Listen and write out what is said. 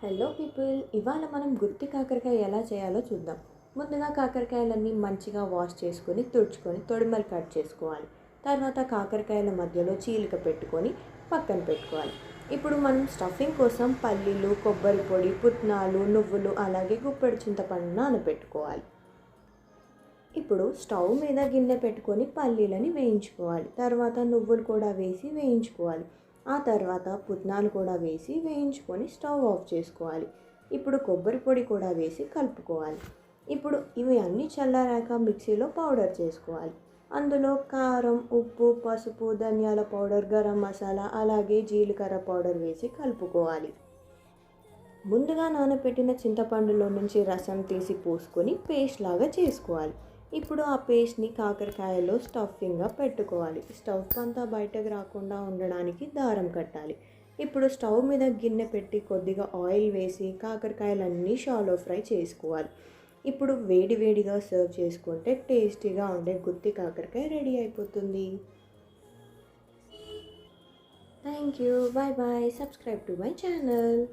Hello people, ఇవాళ మనం గుత్తి కాకరకాయ ఎలా చేయాలో చూద్దాం. ముందుగా కాకరకాయలన్నీ మంచిగా వాష్ చేసుకొని తుడుచుకొని తొడిమలు కట్ చేసుకోవాలి. తర్వాత కాకరకాయల మధ్యలో చీలిక పెట్టుకొని పక్కన పెట్టుకోవాలి. ఇప్పుడు మనం స్టఫింగ్ కోసం పల్లీలు, కొబ్బరి పొడి, పుట్నాలు, నువ్వులు అలాగే గుప్పెడు చింతపండు నానబెట్టుకోవాలి. ఇప్పుడు స్టవ్ మీద గిన్నె పెట్టుకొని పల్లీలని వేయించుకోవాలి. తర్వాత నువ్వులు కూడా వేసి వేయించుకోవాలి. ఆ తర్వాత పుట్నాలు కూడా వేసి వేయించుకొని స్టవ్ ఆఫ్ చేసుకోవాలి. ఇప్పుడు కొబ్బరి పొడి కూడా వేసి కలుపుకోవాలి. ఇప్పుడు ఇవి అన్నీ చల్లారాక మిక్సీలో పౌడర్ చేసుకోవాలి. అందులో కారం, ఉప్పు, పసుపు, ధనియాల పౌడర్, గరం మసాలా అలాగే జీలకర్ర పౌడర్ వేసి కలుపుకోవాలి. ముందుగా నానబెట్టిన చింతపండులో నుంచి రసం తీసి పోసుకొని పేస్ట్ లాగా చేసుకోవాలి. ఇప్పుడు ఆ పేస్ట్ని కాకరకాయలో స్టఫింగ్గా పెట్టుకోవాలి. స్టఫ్ అంతా బయటకు రాకుండా ఉండడానికి దారం కట్టాలి. ఇప్పుడు స్టవ్ మీద గిన్నె పెట్టి కొద్దిగా ఆయిల్ వేసి కాకరకాయలన్నీ షాలో ఫ్రై చేసుకోవాలి. ఇప్పుడు వేడి వేడిగా సర్వ్ చేసుకుంటే టేస్టీగా ఉండే గుత్తి కాకరకాయ రెడీ అయిపోతుంది. Thank you. Bye bye. Subscribe to my channel.